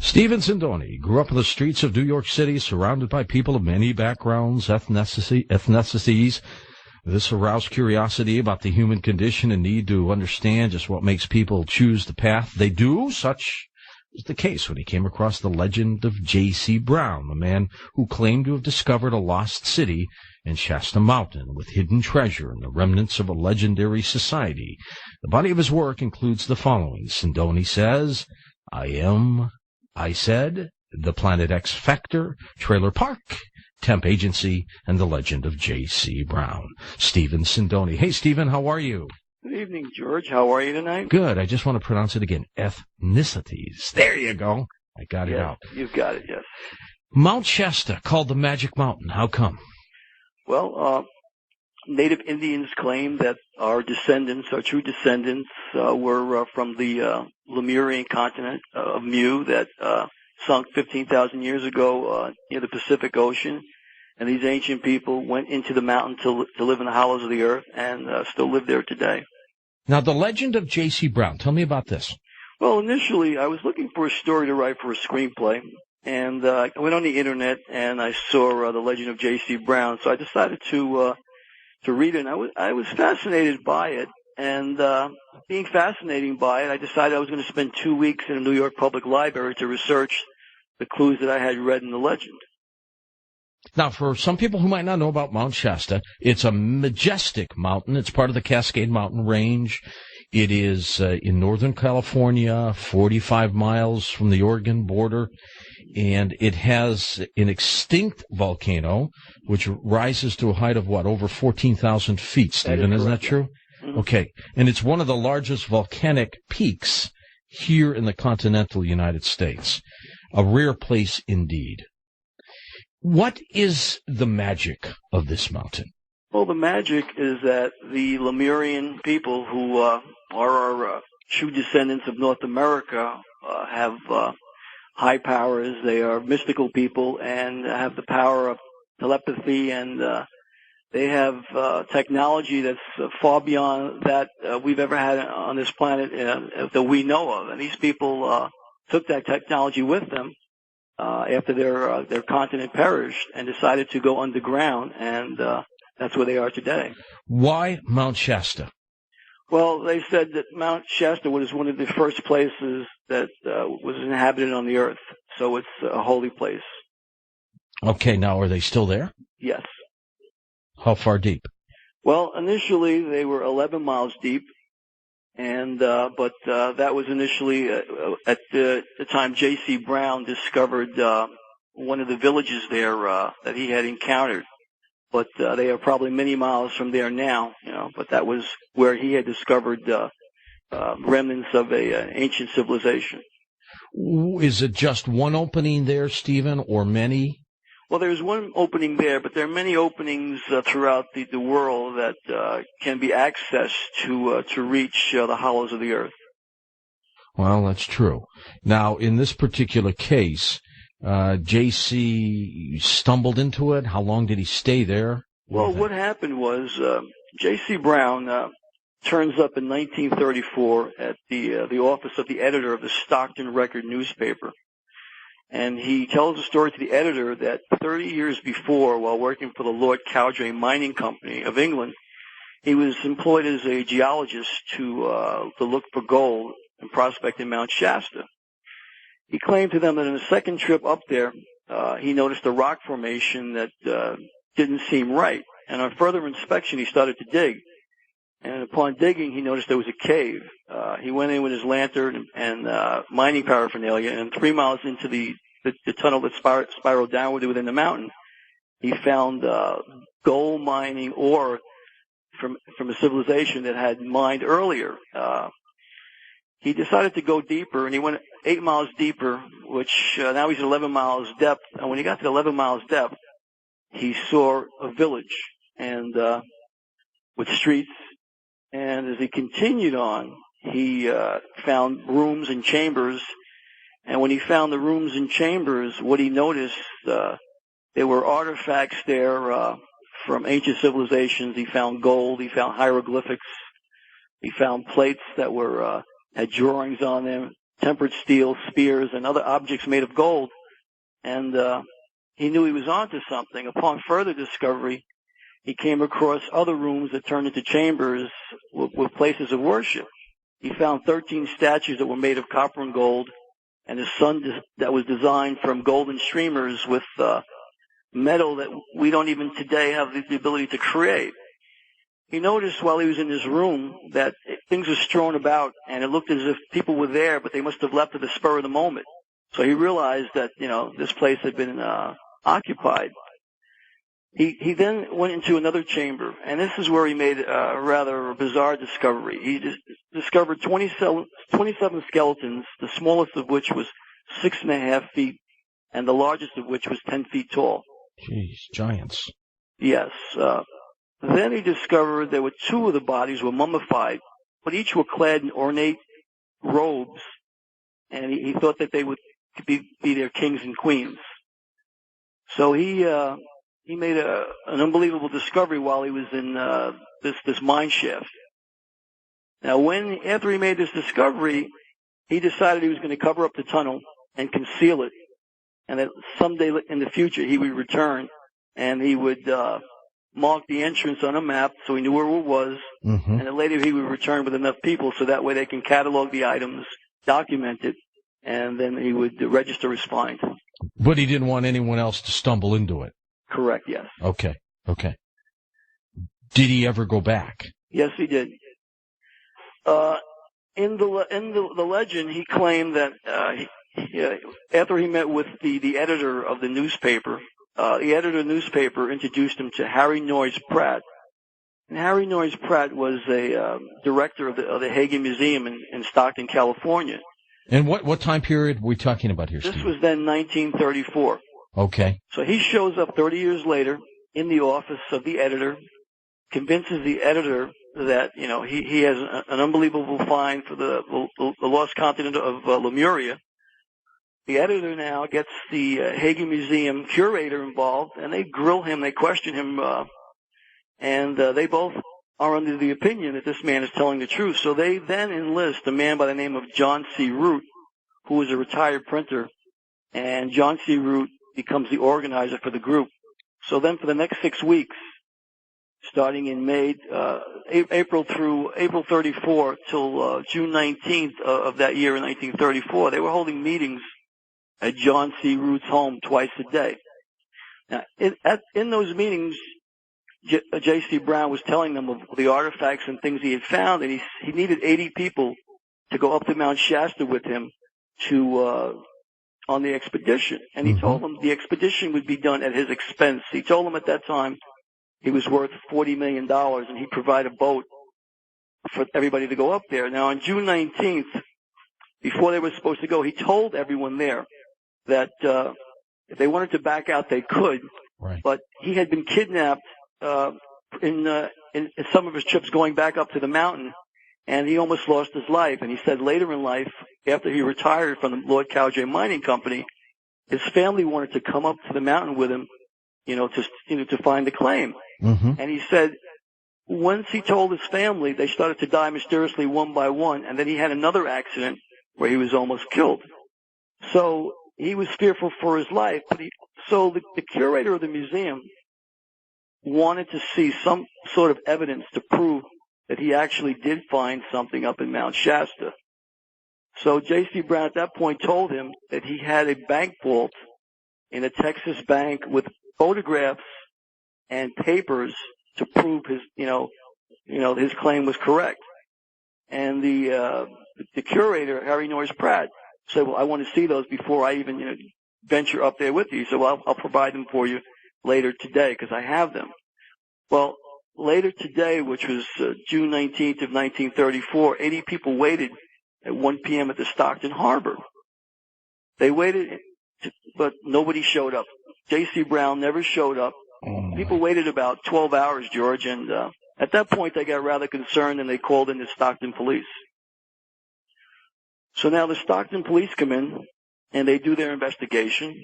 Stephen Sindoni grew up on the streets of New York City, surrounded by people of many backgrounds, ethnicities. This aroused curiosity about the human condition and need to understand just what makes people choose the path they do. Such was the case when he came across the legend of J.C. Brown, the man who claimed to have discovered a lost city in Shasta Mountain with hidden treasure and the remnants of a legendary society. The body of his work includes the following. Sindoni says, I said, The Planet X Factor, Trailer Park, Temp Agency, and The Legend of J.C. Brown. Stephen Sindoni. Hey, Stephen, how are you? Good evening, George. How are you tonight? Good. I just want to pronounce it again. Ethnicities. There you go. I got it out. You've got it, yes. Mount Shasta, called the Magic Mountain. How come? Well, Native Indians claim that our true descendants, were from the Lemurian continent of Mu that sunk 15,000 years ago near the Pacific Ocean. And these ancient people went into the mountain to live in the hollows of the earth and still live there today. Now, the legend of J.C. Brown. Tell me about this. Well, initially, I was looking for a story to write for a screenplay. And I went on the Internet and I saw the legend of J.C. Brown. So I decided to read it. And I was fascinated by it. And being fascinated by it, I decided I was going to spend 2 weeks in a New York Public Library to research the clues that I had read in the legend. Now, for some people who might not know about Mount Shasta, it's a majestic mountain. It's part of the Cascade Mountain Range. It is in Northern California, 45 miles from the Oregon border, and it has an extinct volcano, which rises to a height of, over 14,000 feet, Stephen? Isn't that true? Mm-hmm. Okay, and it's one of the largest volcanic peaks here in the continental United States. A rare place indeed. What is the magic of this mountain? Well, the magic is that the Lemurian people, who are our true descendants of North America, have high powers. They are mystical people and have the power of telepathy, and they have technology that's far beyond that we've ever had on this planet that we know of. And these people took that technology with them after their continent perished and decided to go underground, and that's where they are today. Why Mount Shasta? Well, they said that Mount Shasta was one of the first places that was inhabited on the earth, so it's a holy place. Okay, now are they still there? Yes. How far deep? Well, initially they were 11 miles deep, and but that was initially at the time J.C. Brown discovered one of the villages there that he had encountered. But they are probably many miles from there now, but that was where he had discovered remnants of an ancient civilization. Is it just one opening there, Stephen, or many? Well, there's one opening there, but there are many openings throughout the world that can be accessed to reach the hollows of the earth. Well, that's true. Now, in this particular case, J.C. stumbled into it. How long did he stay there? Well, what happened was J.C. Brown turns up in 1934 at the office of the editor of the Stockton Record newspaper. And he tells a story to the editor that 30 years before, while working for the Lord Cowdray Mining Company of England, he was employed as a geologist to look for gold and prospect in Mount Shasta. He claimed to them that in a second trip up there, he noticed a rock formation that didn't seem right. And on further inspection, he started to dig. And upon digging, he noticed there was a cave. He went in with his lantern and mining paraphernalia, and 3 miles into the tunnel that spiraled downward within the mountain, he found gold mining ore from a civilization that had mined earlier. He decided to go deeper, and he went 8 miles deeper, which now he's at 11 miles depth. And when he got to 11 miles depth, he saw a village and with streets. And as he continued on, he found rooms and chambers. And when he found the rooms and chambers, what he noticed, there were artifacts there from ancient civilizations. He found gold. He found hieroglyphics. He found plates that had drawings on them, tempered steel, spears, and other objects made of gold. And he knew he was onto something. Upon further discovery, he came across other rooms that turned into chambers with places of worship. He found 13 statues that were made of copper and gold, and a sun that was designed from golden streamers with metal that we don't even today have the ability to create. He noticed while he was in his room that things were strewn about, and it looked as if people were there, but they must have left at the spur of the moment. So he realized that, this place had been occupied. He then went into another chamber, and this is where he made a rather bizarre discovery. He discovered 27 skeletons, the smallest of which was 6.5 feet, and the largest of which was 10 feet tall. Jeez, giants. Yes. Then he discovered there were 2 of the bodies were mummified, but each were clad in ornate robes, and he thought that they would be their kings and queens. So he made an unbelievable discovery while he was in this mine shaft. Now, after he made this discovery, he decided he was going to cover up the tunnel and conceal it, and that someday in the future he would return and he would mark the entrance on a map so he knew where it was, and then later he would return with enough people so that way they can catalog the items, document it, and then he would register his find. But he didn't want anyone else to stumble into it. Correct, yes. Okay. Did he ever go back? Yes, he did. In the legend, he claimed that after he met with the editor of the newspaper, the editor of the newspaper introduced him to Harry Noyes Pratt. And Harry Noyes Pratt was a director of the Hagen Museum in Stockton, California. And what time period are we talking about here, Steve? This was then 1934. Okay. So he shows up 30 years later in the office of the editor, convinces the editor that, he has an unbelievable find for the lost continent of Lemuria. The editor now gets the Hagen Museum curator involved, and they grill him, they question him, and they both are under the opinion that this man is telling the truth. So they then enlist a man by the name of John C. Root, who is a retired printer, and John C. Root becomes the organizer for the group. So then for the next 6 weeks, starting in April 34 till June 19th of that year in 1934, they were holding meetings at John C. Root's home twice a day. Now, in those meetings, J.C. Brown was telling them of the artifacts and things he had found, and he needed 80 people to go up to Mount Shasta with him on the expedition. And he told them the expedition would be done at his expense. He told them at that time he was worth $40 million, and he'd provide a boat for everybody to go up there. Now, on June 19th, before they were supposed to go, he told everyone there that if they wanted to back out, they could. Right. But he had been kidnapped in some of his trips going back up to the mountain, and he almost lost his life. And he said later in life, after he retired from the Lord Cowjay Mining Company, his family wanted to come up to the mountain with him, to find the claim. And he said once he told his family, they started to die mysteriously one by one, and then he had another accident where he was almost killed. So he was fearful for his life. So the curator of the museum wanted to see some sort of evidence to prove that he actually did find something up in Mount Shasta. So J.C. Brown at that point told him that he had a bank vault in a Texas bank with photographs and papers to prove his claim was correct. And the curator, Harry Noyes Pratt, said, well, I want to see those before I even venture up there with you. So I'll provide them for you later today because I have them. Well, later today, which was June 19th of 1934, 80 people waited at 1 p.m. at the Stockton Harbor. They waited, but nobody showed up. J.C. Brown never showed up. People waited about 12 hours, George, and at that point they got rather concerned and they called in the Stockton police. So now the Stockton police come in and they do their investigation.